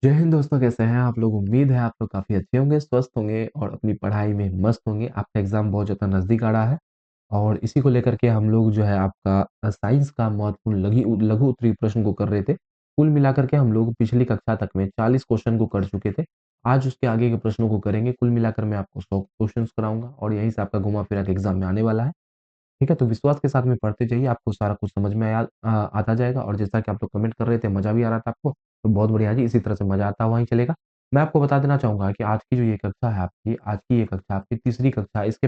जय हिंद दोस्तों, कैसे हैं आप लोग। उम्मीद है आप लोग काफ़ी अच्छे होंगे, स्वस्थ होंगे और अपनी पढ़ाई में मस्त होंगे। आपका एग्ज़ाम बहुत ज़्यादा नज़दीक आ रहा है और इसी को लेकर के हम लोग जो है आपका साइंस का महत्वपूर्ण लघु उत्तरीय प्रश्न को कर रहे थे। कुल मिलाकर के हम लोग पिछली कक्षा तक में 40 क्वेश्चन को कर चुके थे। आज उसके आगे के प्रश्नों को करेंगे। कुल मिलाकर मैं आपको 100 क्वेश्चंस कराऊँगा और यहीं से आपका घुमा-फिरा के एग्ज़ाम में आने वाला है। ठीक है? तो विश्वास के साथ में पढ़ते जाइए, आपको सारा कुछ समझ में आता जाएगा और जैसा कि आप लोग कमेंट कर रहे थे, मज़ा भी आ रहा था आपको, तो बहुत बढ़िया जी, इसी तरह से मज़ा आता हुआ ही चलेगा। मैं आपको बता देना चाहूँगा कि आज की जो ये कक्षा है आपकी, आज की ये कक्षा आपकी तीसरी कक्षा है। इसके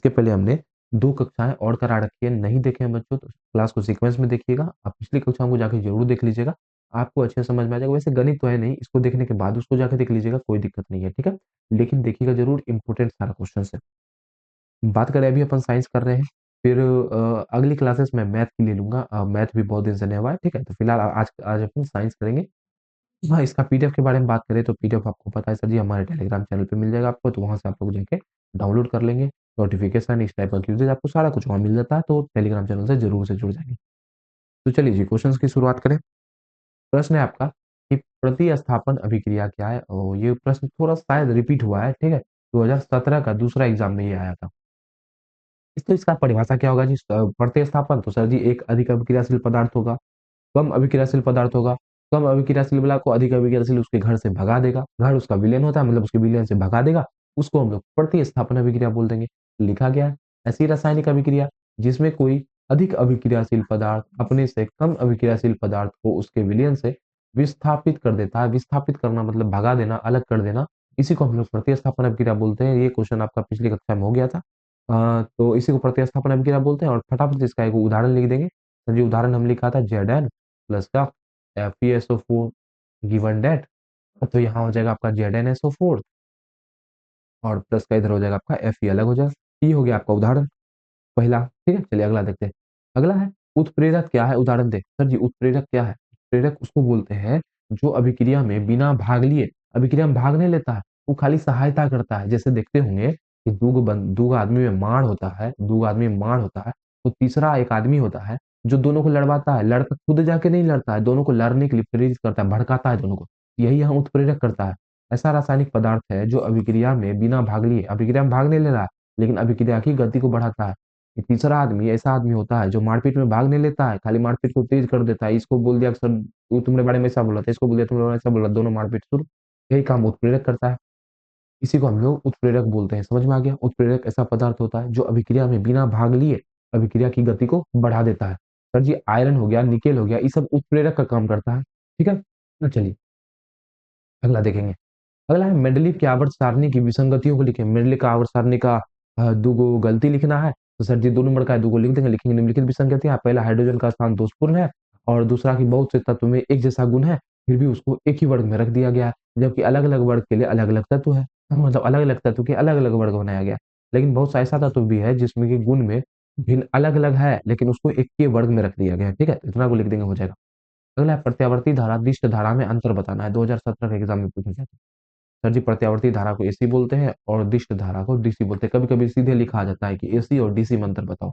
पहले हमने 2 कक्षाएँ और करा रखी है, नहीं देखे हैं बच्चों तो क्लास को सीक्वेंस में देखिएगा। आप पिछली कक्षाओं को जाके ज़रूर देख लीजिएगा, आपको अच्छे से समझ में आ जाएगा। वैसे गणित तो है नहीं, इसको देखने के बाद उसको जाके देख लीजिएगा, कोई दिक्कत नहीं है, ठीक है? लेकिन देखिएगा ज़रूर, इम्पोर्टेंट सारा क्वेश्चन्स है। बात करें, अभी अपन साइंस कर रहे हैं, फिर अगली क्लासेस में मैथ की ले लूँगा। मैथ भी बहुत दिन से नहीं हुआ है, ठीक है? तो फिलहाल आज आज अपन साइंस करेंगे। हाँ, इसका पीडीएफ के बारे में बात करें तो पीडीएफ आपको पता है सर जी, हमारे टेलीग्राम चैनल पे मिल जाएगा आपको, तो वहाँ से आप लोग जाके डाउनलोड कर लेंगे। नोटिफ़िकेशन, इस टाइप का क्विज़ेज़, आपको सारा कुछ वहाँ मिल जाता है, तो टेलीग्राम चैनल से ज़रूर से जुड़ जाइए। तो चलिए जी, क्वेश्चंस की शुरुआत करें। प्रश्न है आपका कि प्रतिस्थापन अभिक्रिया क्या है? और ये प्रश्न थोड़ा शायद रिपीट हुआ है, ठीक है? 2017 का दूसरा एग्ज़ाम में ये आया था। तो इसका परिभाषा क्या होगा जी? प्रतिस्थापन तो सर जी एक अधिक अभिक्रियाशील पदार्थ होगा, कम अभिक्रियाशील पदार्थ होगा, कम अभिक्रियाशील वाला को अधिक अभिक्रियाशील उसके घर से भगा देगा। घर उसका विलयन होता है, मतलब उसके विलयन से भगा देगा, उसको हम लोग प्रतिस्थापन अभिक्रिया बोल देंगे। लिखा गया है, ऐसी रासायनिक अभिक्रिया जिसमें कोई अधिक अभिक्रियाशील पदार्थ अपने से कम अभिक्रियाशील पदार्थ को उसके विलयन से विस्थापित कर देता है। विस्थापित करना मतलब भगा देना, अलग कर देना, इसी को हम लोग प्रतिस्थापन अभिक्रिया बोलते हैं। ये क्वेश्चन आपका पिछली कक्षा में हो गया था। तो इसी को प्रतिस्थापन अभिक्रिया बोलते हैं और फटाफट से इसका एक उदाहरण लिख देंगे। तो जो उदाहरण हम लिखा था, Zn प्लस का FeSO4 गिवन दैट, तो यहाँ हो जाएगा आपका ZnSO4 और प्लस का इधर हो जाएगा आपका Fe, अलग हो जाएगा। ये हो गया आपका उदाहरण पहला, ठीक है? चलिए अगला देखते हैं। अगला है उत्प्रेरक क्या है? उदाहरण दें। सर जी उत्प्रेरक क्या है? उत्प्रेरक उसको बोलते हैं जो अभिक्रिया में बिना भाग लिए, अभिक्रिया में भाग नहीं लेता है, वो खाली सहायता करता है। जैसे देखते होंगे कि दूगो आदमी में माड़ होता है, दूगो आदमी में माड़ होता है, तो तीसरा एक आदमी होता है जो दोनों को लड़वाता है। लड़का खुद जाके नहीं लड़ता है, दोनों को लड़ने के लिए प्रेरित करता है, भड़काता है दोनों को। यही यहाँ उत्प्रेरक करता है। ऐसा रासायनिक पदार्थ है जो अभिक्रिया में बिना भाग लिए, अभिक्रिया में भाग नहीं ले रहा है, लेकिन अभिक्रिया की गति को बढ़ाता है। एक तीसरा आदमी ऐसा आदमी होता है जो मारपीट में भाग नहीं लेता है, खाली मारपीट को तेज कर देता है। इसको बोल दिया कि सर वो तुम्हारे बारे में ऐसा बोला था, इसको बोल दिया तुम्हारे बारे में ऐसा बोला, दोनों मारपीट शुरू। यही काम उत्प्रेरक करता है। इसी को हम लोग उत्प्रेरक बोलते हैं। समझ में आ गया? उत्प्रेरक ऐसा पदार्थ होता है जो अभिक्रिया में बिना भाग लिए अभिक्रिया की गति को बढ़ा देता है। सर जी आयरन हो गया, निकेल हो गया, ये सब उत्प्रेरक का काम करता है। ठीक है? तो चलिए अगला देखेंगे। अगला है मेंडलीव की आवर्त सारणी की विसंगतियों को लिखें। मेंडलीव का आवर्त सारणी का दूगो गलती लिखना है, तो सर जी 2 नंबर का है, दूगो लिख देंगे। लिखेंगे निम्नलिखित विसंगतियां, पहला हाइड्रोजन का स्थान दोषपूर्ण है और दूसरा कि बहुत से तत्व में एक जैसा गुण है, फिर भी उसको एक ही वर्ग में रख दिया गया है, जबकि अलग अलग वर्ग के लिए अलग अलग तत्व है। मतलब अलग अलग तत्व के अलग अलग वर्ग बनाया गया। लेकिन बहुत सा ऐसा तत्व भी है जिसमें कि गुण में भिन्न अलग अलग है, लेकिन उसको एक के वर्ग में रख दिया गया है। ठीक है, इतना को लिख देंगे, हो जाएगा। अगला है प्रत्यावर्ती धारा दिष्ट धारा में अंतर बताना है। 2017 के एग्जाम में पूछा जाता है। सर जी प्रत्यावर्ती धारा को एसी बोलते हैं और दिष्ट धारा को डीसी बोलते हैं। कभी कभी सीधे लिखा जाता है कि एसी और डीसी में अंतर बताओ।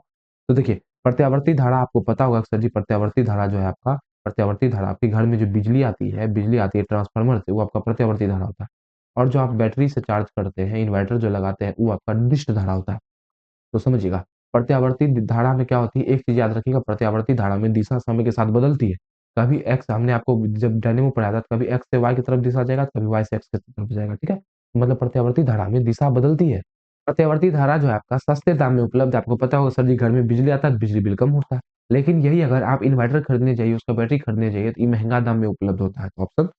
तो देखिए प्रत्यावर्ती धारा आपको पता होगा कि सर जी प्रत्यावर्ती धारा जो है आपका, प्रत्यावर्ती धारा आपके घर में जो बिजली आती है ट्रांसफार्मर से, वो आपका प्रत्यावर्ती धारा होता है। और जो आप बैटरी से चार्ज करते हैं, इन्वर्टर जो लगाते हैं, वो आपका दिष्ट धारा होता है। तो समझिएगा, प्रत्यावर्ती धारा में क्या होती है, एक चीज याद रखिएगा, प्रत्यावर्ती धारा में दिशा समय के साथ बदलती है। कभी एक्स, हमने आपको जब डायनेमो पढ़ाया था, कभी एक्स से वाई की तरफ दिशा जाएगा, कभी वाई से एक्स की तरफ जाएगा। ठीक है, मतलब प्रत्यावर्ती धारा में दिशा बदलती है। प्रत्यावर्ती धारा जो है आपका सस्ते दाम में उपलब्ध है। आपको पता होगा सर जी, घर में बिजली आता है, बिजली बिल कम होता है। लेकिन यही अगर आप इन्वर्टर खरीदने जाइए, उसका बैटरी खरीदने जाइए, तो ये महंगा दाम में उपलब्ध होता है। तो ऑप्शन,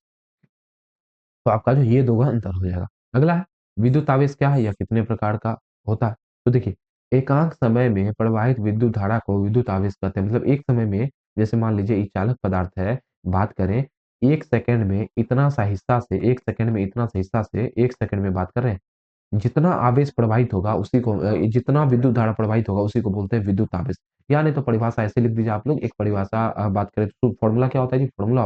तो आपका जो ये 2 का अंतर हो जाएगा। अगला है विद्युत आवेश क्या है या कितने प्रकार का होता है। तो देखिए, एकांक समय में प्रवाहित विद्युत धारा को विद्युत आवेश कहते हैं। मतलब एक समय में, जैसे मान लीजिए एक चालक पदार्थ है, बात करें 1 सेकंड में इतना सा हिस्सा से 1 सेकंड में इतना सा हिस्सा से 1 सेकंड में बात कर रहे हैं, जितना आवेश प्रवाहित होगा उसी को जितना विद्युत धारा प्रवाहित होगा उसी को बोलते हैं विद्युत आवेश। या नहीं तो परिभाषा ऐसे लिख दीजिए आप लोग। एक परिभाषा बात करें तो फॉर्मूला क्या होता है जी? फॉर्मूला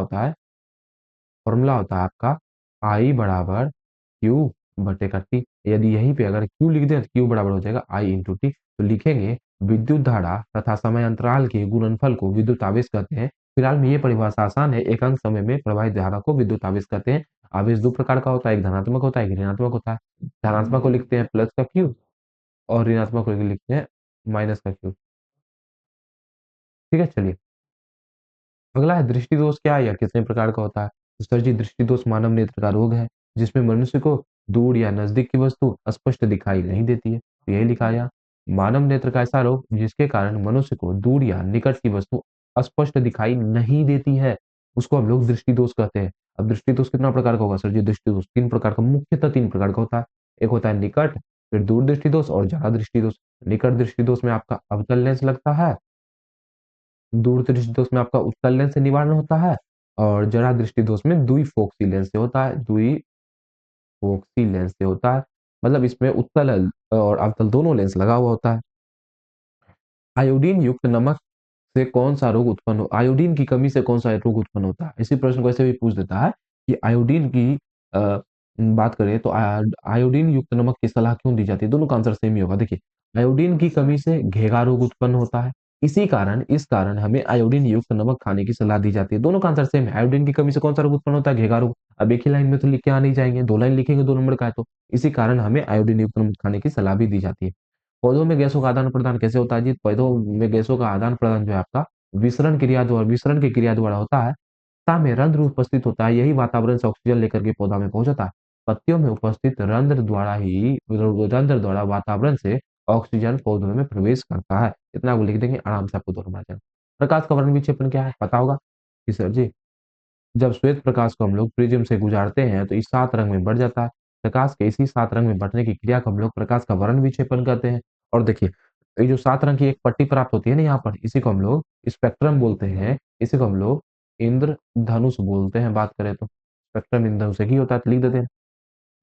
होता है आपका आई बराबर क्यू बटे का टी। यदि यहीं पे अगर क्यू लिख दें तो क्यू बराबर हो जाएगा आई इंटू टी। तो लिखेंगे विद्युत धारा तथा समय अंतराल के गुणनफल को विद्युत आवेश कहते हैं। फिलहाल में ये परिभाषा आसान है, एक अंक समय में प्रवाहित धारा को विद्युत आवेश कहते हैं। आवेश दो प्रकार का होता है, एक धनात्मक होता है, एक ऋणात्मक होता है। धनात्मक को लिखते हैं प्लस का क्यू, और ऋणात्मक को लिखते हैं माइनस का क्यू। ठीक है, चलिए अगला है दृष्टि दोष। क्या है या कितने प्रकार का होता है? तो सर जी, दृष्टि दोष मानव नेत्र का रोग है जिसमें मनुष्य को दूर या नजदीक की वस्तु स्पष्ट दिखाई नहीं देती है। तो यही लिखा है यहाँ, मानव नेत्र का ऐसा रोग जिसके कारण मनुष्य को दूर या निकट की वस्तु स्पष्ट दिखाई नहीं देती है, उसको हम लोग दृष्टि दोष कहते हैं। अब दृष्टि दोष कितना प्रकार का होगा सर जी? दृष्टि दोष तीन प्रकार का, मुख्यतः तीन प्रकार का होता है। एक होता है निकट, फिर दूर दृष्टि दोष और जड़ा दृष्टि दोष। निकट दृष्टि दोष में आपका अवतल लेंस लगता है, दूर दृष्टि दोष में आपका उत्तल लेंस से निवारण होता है, और जरा दृष्टि दोष में दुई फोक्सी लेंस से होता है। दुई फोक्सी लेंस से होता है, मतलब इसमें उत्तल और अवतल दोनों लेंस लगा हुआ होता है। आयोडीन युक्त नमक से कौन सा रोग उत्पन्न हो, आयोडीन की कमी से कौन सा रोग उत्पन्न होता है? इसी प्रश्न को ऐसे भी पूछ देता है कि आयोडीन की बात करें तो आयोडीन युक्त नमक की सलाह क्यों दी जाती है? दोनों का आंसर सेम ही होगा। देखिए, आयोडीन की कमी से घेगा रोग उत्पन्न होता है, इस कारण हमें आयोडीन युक्त नमक खाने की सलाह दी जाती है। दोनों का आंसर सेम है, आयोडीन की कमी से कौन सा रोग उत्पन्न होता है? घेगा रोग। अब एक ही लाइन में तो लिख के आ नहीं जाएंगे, दो लाइन लिखेंगे, दो नंबर का है तो। इसी कारण हमें आयोडीन युक्त नमक खाने की सलाह भी दी जाती है। पौधों में गैसों का आदान प्रदान कैसे होता है जी? पौधों में गैसों का आदान प्रदान जो है आपका विसरण की क्रिया द्वारा होता है। ता में रंध्र उपस्थित होता है, यही वातावरण से ऑक्सीजन लेकर के पौधा में पहुंचता है। पत्तियों में उपस्थित रंध्र द्वारा वातावरण से ऑक्सीजन पौधों में प्रवेश करता है। इतना को लिख देंगे, आराम से आपको दोनों आ जाएगा। प्रकाश का वर्ण विक्षेपण क्या है पता होगा कि सर जी, जब श्वेत प्रकाश को हम लोग प्रिज्म से गुजारते हैं तो इस सात रंग में बढ़ जाता है। प्रकाश के इसी सात रंग में बढ़ने की क्रिया को हम लोग प्रकाश का वर्ण विक्षेपण कहते हैं। और देखिए, ये जो सात रंग की एक पट्टी प्राप्त होती है ना यहाँ पर, इसी को हम लोग स्पेक्ट्रम बोलते हैं, इसी को हम लोग इंद्रधनुष बोलते हैं। बात करें तो स्पेक्ट्रम इंद्रधनुष एक ही होता है, तो लिख देते हैं।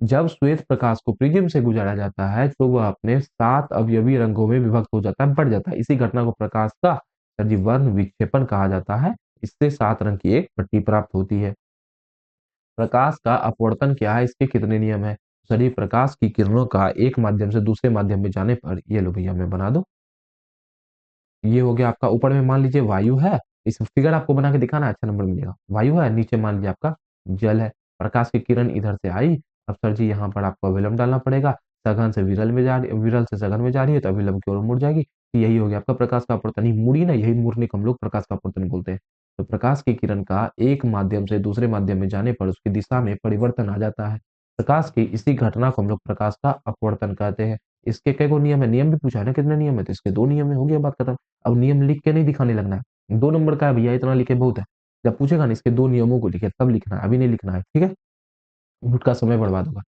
जब श्वेत प्रकाश को प्रिज्म से गुजारा जाता है तो वह अपने सात अवयवी रंगों में विभक्त हो जाता है, बढ़ जाता है। इसी घटना को प्रकाश का सर जी वर्ण विक्षेपण कहा जाता है। इससे सात रंग की एक पट्टी प्राप्त होती है। प्रकाश का अपवर्तन क्या है, इसके कितने नियम है? सर, ये प्रकाश की किरणों का एक माध्यम से दूसरे माध्यम में जाने पर, ये लो भैया मैं बना दो, ये हो गया आपका। ऊपर में मान लीजिए वायु है, इस फिगर आपको बना के दिखाना है, अच्छा नंबर मिलेगा। वायु है, नीचे मान लीजिए आपका जल है। प्रकाश की किरण इधर से आई, अब सर जी यहाँ पर आपको अभिलंब डालना पड़ेगा। सघन से विरल में जा रही, विरल से सघन में जा रही है तो अभिलंब की ओर मुड़ जाएगी। तो यही हो गया आपका प्रकाश का अपवर्तन। ये मुड़ी ना, यही मुड़ने को हम लोग प्रकाश का अपवर्तन बोलते हैं। तो प्रकाश की किरण का एक माध्यम से दूसरे माध्यम में जाने पर उसकी दिशा में परिवर्तन आ जाता है। प्रकाश की इसी घटना को हम लोग प्रकाश का अपवर्तन कहते हैं। इसके कई गो नियम है, नियम भी पूछा है ना कितने नियम है, तो इसके दो नियम में हो गया, बात खत्म। अब नियम लिख के नहीं दिखाने लगना है, दो नंबर का है भैया, इतना लिखे बहुत है। जब पूछेगा ना इसके दो नियमों को लिखे तब लिखना है, अभी नहीं लिखना है, ठीक है? झूठ का समय बर्बाद होगा।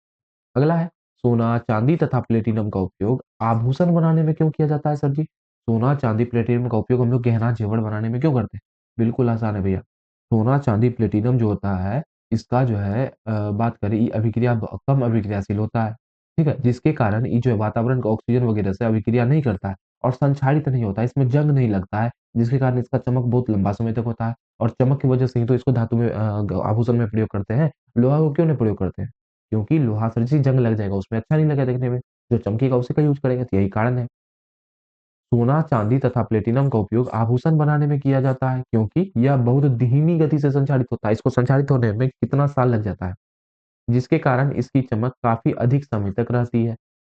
अगला है, सोना चांदी तथा प्लेटिनम का उपयोग आभूषण बनाने में क्यों किया जाता है? सर जी, सोना चांदी प्लेटिनम का उपयोग हम लोग गहना जेवर बनाने में क्यों करते हैं? बिल्कुल आसान है भैया। सोना चांदी प्लेटिनम जो होता है, इसका जो है बात करें, ये अभिक्रिया कम अभिक्रियाशील होता है। ठीक है, जिसके कारण ये जो है वातावरण का ऑक्सीजन वगैरह से अभिक्रिया नहीं करता है और संक्षारित नहीं होता है, इसमें जंग नहीं लगता है, जिसके कारण इसका चमक बहुत लंबा समय तक होता है। और चमक की वजह से ही तो इसको धातु में आभूषण में प्रयोग करते हैं। लोहा को क्यों नहीं प्रयोग करते हैं? क्योंकि लोहा सर जी जंग लग जाएगा, उसमें अच्छा नहीं लगेगा देखने में। जो चमकेगा उसी का यूज करेंगे, तो यही कारण है। सोना चांदी तथा प्लेटिनम का उपयोग आभूषण बनाने में किया जाता है क्योंकि यह बहुत धीमी गति से संचारित होता है। इसको संचारित होने में कितना साल लग जाता है, जिसके कारण इसकी चमक काफी अधिक समय तक रहती है।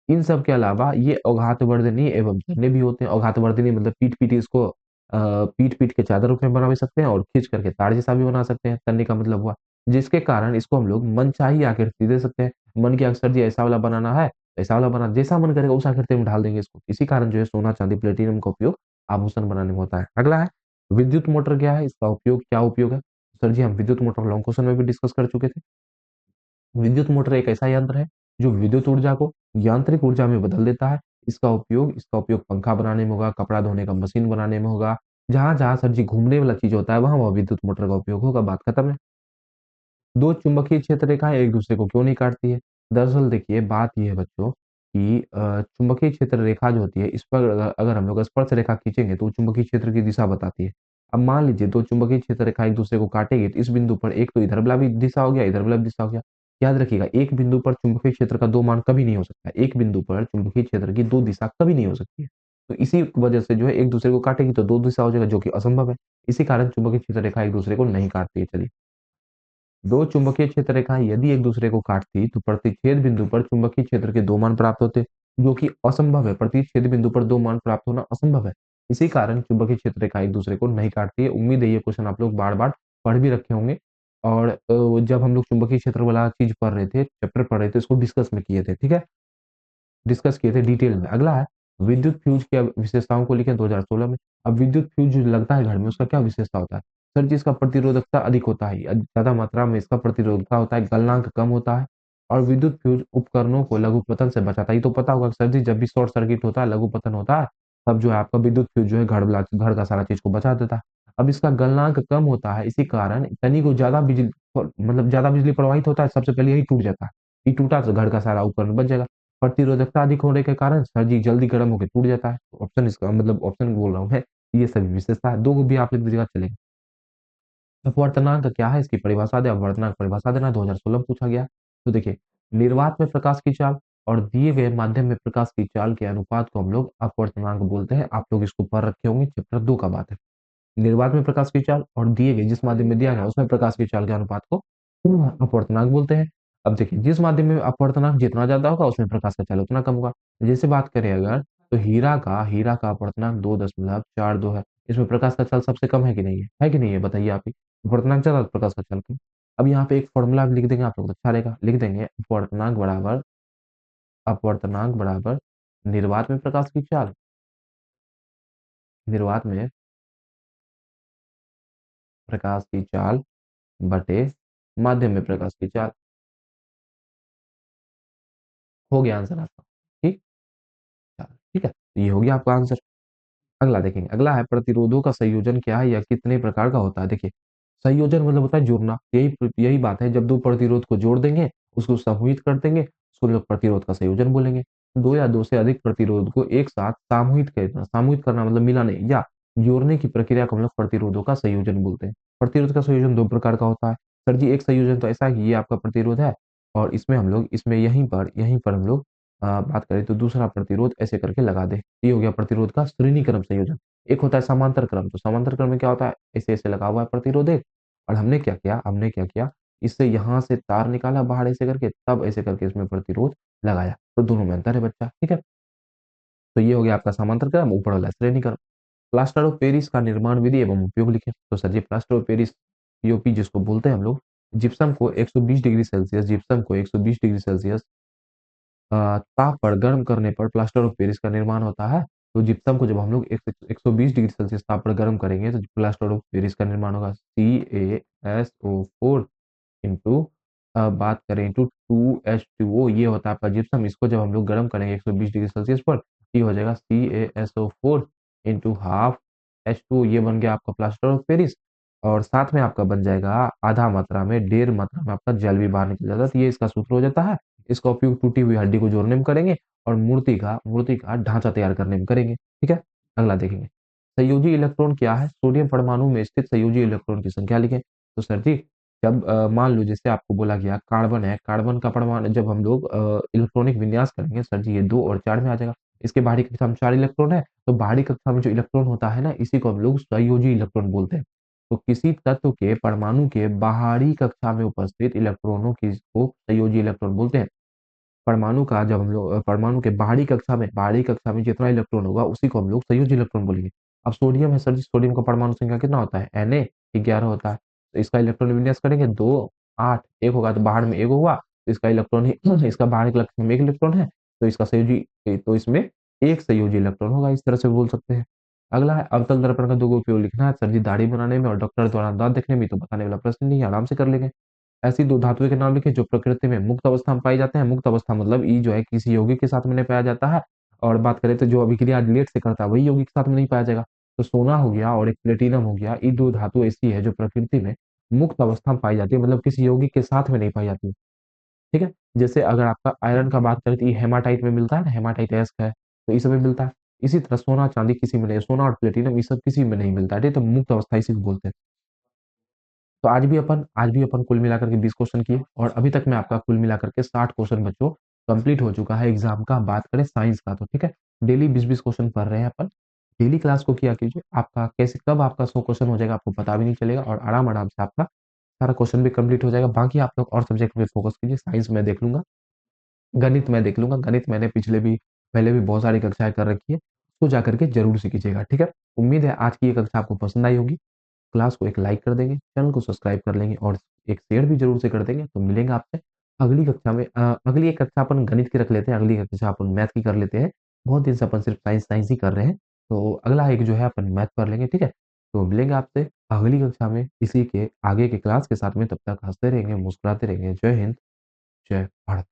इन सब के अलावा ये औघातवर्धनी एवं तन्य भी होते हैं। औघातवर्धनी मतलब पीट पीट इसको पीट पीट के चादर रूप में बना भी सकते हैं और खींच करके तार जैसा भी बना सकते हैं। तन्य का मतलब हुआ जिसके कारण इसको हम लोग मनचाही आकृति दे सकते हैं। मन की अक्सर जी ऐसा वाला बनाना है, ऐसा वाला बना, जैसा मन करेगा उस आकृति में ढाल देंगे इसको। इसी कारण जो है सोना चांदी प्लेटिनम का उपयोग आभूषण बनाने में होता है। अगला है, विद्युत मोटर क्या है, इसका उपयोग क्या उपयोग है? सर जी, हम विद्युत मोटर लॉन्ग क्वेश्चन में भी डिस्कस कर चुके थे। विद्युत मोटर एक ऐसा यंत्र है जो विद्युत ऊर्जा को यांत्रिक ऊर्जा में बदल देता है। इसका उपयोग पंखा बनाने में होगा, कपड़ा धोने का मशीन बनाने में होगा। जहां जहां सर जी घूमने वाला चीज होता है वहां वह विद्युत मोटर का उपयोग होगा, बात खत्म है। दो चुंबकीय क्षेत्र रेखाएं एक दूसरे को क्यों नहीं काटती है? दरअसल देखिए, बात यह है बच्चों कि चुंबकीय क्षेत्र रेखा जो होती है, इस पर अगर हम लोग स्पर्श रेखा खींचेंगे तो वो चुंबकीय क्षेत्र की दिशा बताती है। अब मान लीजिए दो चुंबकीय क्षेत्र रेखा एक दूसरे को काटेगी तो इस बिंदु पर एक तो इधर वाला भी दिशा हो गया, इधर वाला भी दिशा हो गया। याद रखिएगा, एक बिंदु पर चुंबकीय क्षेत्र का दो मान कभी नहीं हो सकता, एक बिंदु पर चुंबकीय क्षेत्र की दो दिशा कभी नहीं हो सकती है। तो इसी वजह से जो है एक दूसरे को काटेगी तो दो दिशा हो जाएगा, जो कि असंभव है। इसी कारण चुंबकीय क्षेत्र रेखा एक दूसरे को नहीं काटती है। चलिए, दो चुंबकीय क्षेत्र रेखाएं यदि एक दूसरे को काटती तो प्रतिच्छेद बिंदु पर चुंबकीय क्षेत्र के दो मान प्राप्त होते, जो कि असंभव है। प्रतिच्छेद बिंदु पर दो मान प्राप्त होना असंभव है। इसी कारण चुंबकीय क्षेत्र रेखा एक दूसरे को नहीं काटती है। उम्मीद है ये क्वेश्चन आप लोग बार बार पढ़ भी रखे होंगे, और जब हम लोग चुंबकीय क्षेत्र वाला चीज पढ़ रहे थे, चैप्टर पढ़ रहे थे, उसको डिस्कस में किए थे। ठीक है, डिस्कस किए थे डिटेल में। अगला है विद्युत फ्यूज की विशेषताओं को लिखें 2016 में। अब विद्युत फ्यूज जो लगता है घर में, उसका क्या विशेषता होता है? सर जी, इसका प्रतिरोधकता अधिक होता है, ज्यादा मात्रा में इसका प्रतिरोधकता होता है, गलनांक कम होता है, और विद्युत फ्यूज उपकरणों को लघु पतन से बचाता है। ये तो पता होगा सर जी, जब भी शॉर्ट सर्किट होता है, लघु पतन होता है, तब जो है आपका विद्युत फ्यूज जो है घर का सारा चीज को बचा देता है। अब इसका गलनांक कम होता है, इसी कारण तनी को ज्यादा बिजली, मतलब ज्यादा बिजली प्रवाहित होता है, सबसे पहले यही टूट जाता है। ये टूटा तो घर का सारा उपकरण बच जाएगा। प्रतिरोधकता अधिक होने के कारण सर जी जल्दी गर्म होकर टूट जाता है। तो ऑप्शन इसका मतलब ऑप्शन बोल रहा हूँ मैं, ये सभी विशेषता है। दो को भी आप लिख दीजिएगा, चलेगा। अपवर्तनांक क्या है, इसकी परिभाषा दे। अपवर्तनांक परिभाषा देना, 2016 में पूछा गया। तो देखिए, निर्वात में प्रकाश की चाल और दिए गए माध्यम में प्रकाश की चाल के अनुपात को हम लोग अपवर्तनांक बोलते हैं। आप लोग इसको पढ़ रखे होंगे, चैप्टर 2 का बात है। निर्वात में प्रकाश की चाल और दिए गए जिस माध्यम में दिया गया उसमें प्रकाश की चाल के अनुपात को अपवर्तनांक बोलते हैं। अब देखिए, जिस माध्यम में अपवर्तनांक जितना ज्यादा होगा उसमें प्रकाश का चाल उतना कम होगा। जैसे बात करें अगर, तो हीरा का अपवर्तनांक 2.42 है। इसमें प्रकाश का चाल सबसे कम है कि नहीं है? है कि नहीं है, बताइए आप ही। अपवर्तनांक ज्यादा तो प्रकाश का चाल कम। अब यहाँ पे एक फॉर्मूला लिख देंगे आप लोग तो अच्छा रहेगा। लिख देंगे अपवर्तनांक बराबर निर्वात में प्रकाश की चाल, निर्वात में प्रकाश की चाल बटे माध्यम में प्रकाश की चाल। हो गया आंसर आपका। ठीक, चलो, ठीक है, तो ये हो गया आपका आंसर। अगला देखेंगे। अगला है प्रतिरोधों का संयोजन क्या है या कितने प्रकार का होता है। देखिए, संयोजन मतलब होता है जोड़ना। यही यही बात है, जब दो प्रतिरोध को जोड़ देंगे, उसको समूहित कर देंगे, उसको लोग प्रतिरोध का संयोजन बोलेंगे। दो या दो से अधिक प्रतिरोध को एक साथ सामूहित करना मतलब मिलाने या जोड़ने की प्रक्रिया को हम लोग प्रतिरोधों का संयोजन बोलते हैं। प्रतिरोध का संयोजन दो प्रकार का होता है। सर जी, एक संयोजन तो ऐसा है कि ये आपका प्रतिरोध है, और इसमें हम लोग इसमें यहीं पर हम लोग बात करें तो दूसरा प्रतिरोध ऐसे करके लगा दे। ये हो गया प्रतिरोध का श्रेणी क्रम संयोजन। एक होता है समांतर क्रम। तो समांतर क्रम में क्या होता है, ऐसे ऐसे लगा हुआ है प्रतिरोध एक, और हमने क्या किया, इससे यहां से तार निकाला बाहर ऐसे करके, तब ऐसे करके इसमें प्रतिरोध लगाया। तो दोनों में अंतर है बच्चा। ठीक है, तो ये हो गया आपका समांतर क्रम, ऊपर वाला श्रेणी क्रम। प्लास्टर ऑफ पेरिस का निर्माण विधि एवं उपयोग लिखें। तो sir ji, plaster of Paris, POP जिसको बोलते हैं हम लोग, जिप्सम को 120 डिग्री सेल्सियस ताप पर गर्म करने पर प्लास्टर ऑफ पेरिस का निर्माण होता है। तो जिप्सम को जब हम लोग 120 डिग्री सेल्सियस ताप पर गर्म करेंगे तो प्लास्टर ऑफ पेरिस का निर्माण होगा। CaSO4 इंटू, बात करें इंटू 2H2O, ये होता है आपका जिप्सम। इसको जब हम लोग गर्म करेंगे 120 डिग्री सेल्सियस पर, ये हो जाएगा CaSO4 इंटू हाफ H2O, ये बन गया आपका प्लास्टर ऑफ पेरिस। और साथ में आपका बन जाएगा आधा मात्रा में, 1.5 मात्रा में आपका जल भी बाहर निकल जाता है। तो ये इसका सूत्र हो जाता है। इसका उपयोग टूटी हुई हड्डी को जोड़ने में करेंगे और मूर्ति का ढांचा तैयार करने में करेंगे। ठीक है, अगला देखेंगे। संयोजी इलेक्ट्रॉन क्या है? सोडियम परमाणु में स्थित संयोजी इलेक्ट्रॉन की संख्या लिखें। तो सर जी, जब मान लो जैसे आपको बोला गया कार्बन है, कार्बन का परमाणु जब हम लोग इलेक्ट्रॉनिक विन्यास करेंगे, सर जी ये 2 और 4 में आ जाएगा। इसके बाहरी कक्षा में 4 इलेक्ट्रॉन है, तो बाहरी कक्षा में जो इलेक्ट्रॉन होता है ना, इसी को हम लोग संयोजी इलेक्ट्रॉन बोलते हैं। तो किसी तत्व के परमाणु के बाहरी कक्षा में उपस्थित इलेक्ट्रॉनों की को संयोजी इलेक्ट्रॉन बोलते हैं। परमाणु का जब हम लोग परमाणु के बाहरी कक्षा में जितना इलेक्ट्रॉन होगा उसी को हम लोग संयोजी इलेक्ट्रॉन बोलेंगे। अब सोडियम है सर जी, सोडियम का परमाणु संख्या कितना होता है? Na 11 होता है। तो इसका इलेक्ट्रॉन विन्यास करेंगे 2 8, एक होगा तो बाहर में एक होगा, तो इसका इलेक्ट्रॉन ही इसका बाहर के कक्षा में एक इलेक्ट्रॉन है, तो इसका संयोजी, तो इसमें एक संयोजी इलेक्ट्रॉन होगा। इस तरह से बोल सकते हैं। अगला है अवतल दर्पण का 2 उपयोग लिखना है। सर जी, दाढ़ी बनाने में और डॉक्टर द्वारा दांत देखने में, तो बताने वाला प्रश्न नहीं है, आराम से कर लेंगे। ऐसी दो धातुओं के नाम लिखें जो प्रकृति में मुक्त अवस्था में पाई जाते हैं। मुक्त अवस्था मतलब ई जो है किसी यौगिक के साथ में नहीं पाया जाता है, और बात करें तो जो अभिक्रिया लेट से करता है वही यौगिक के साथ में नहीं पाया जाएगा। तो सोना हो गया और एक प्लेटिनम हो गया, ये दो धातु ऐसी है जो प्रकृति में मुक्त अवस्था में पाई जाती है, मतलब किसी यौगिक के साथ में नहीं पाई जाती। ठीक है, जैसे अगर आपका आयरन का बात करें तो ये हेमाटाइट में मिलता है ना, हेमाटाइट एस है, तो इस सब में मिलता है। इसी तरह सोना चांदी किसी में नहीं, सोना और प्लेटिनम ये सब किसी में नहीं मिलता है। ठीक है, तो मुक्त अवस्था इसी को बोलते हैं। तो आज भी अपन कुल मिलाकर के 20 क्वेश्चन किए, और अभी तक मैं आपका कुल मिलाकर के 60 क्वेश्चन बच्चों कंप्लीट हो चुका है एग्जाम का। बात करें साइंस का तो ठीक है, डेली 20-20 क्वेश्चन पढ़ रहे हैं अपन। डेली क्लास को किया कीजिए, आपका कैसे कब आपका 100 क्वेश्चन हो जाएगा आपको पता भी नहीं चलेगा, और आराम-आराम से आपका सारा क्वेश्चन भी कंप्लीट हो जाएगा। बाकी आप लोग और सब्जेक्ट पे फोकस कीजिए, साइंस मैं देख लूँगा, गणित मैं देख लूँगा। गणित मैंने पहले भी बहुत सारी कक्षाएँ कर रखी है, उसको जाकर के ज़रूर से कीजिएगा, ठीक है? उम्मीद है आज की ये कक्षा आपको पसंद आई होगी। क्लास को एक लाइक कर देंगे, चैनल को सब्सक्राइब कर लेंगे और एक शेयर भी ज़रूर से कर देंगे। तो मिलेंगे आपसे अगली कक्षा में। अगली एक कक्षा अपन गणित की रख लेते हैं, अगली कक्षा अपन मैथ की कर लेते हैं। बहुत दिन से अपन सिर्फ साइंस साइंस ही कर रहे हैं, तो अगला एक जो है अपन मैथ कर लेंगे, ठीक है? तो मिलेंगे आपसे अगली कक्षा में इसी के आगे के क्लास के साथ में। तब तक हँसते रहेंगे, मुस्कुराते रहेंगे। जय हिंद, जय भारत।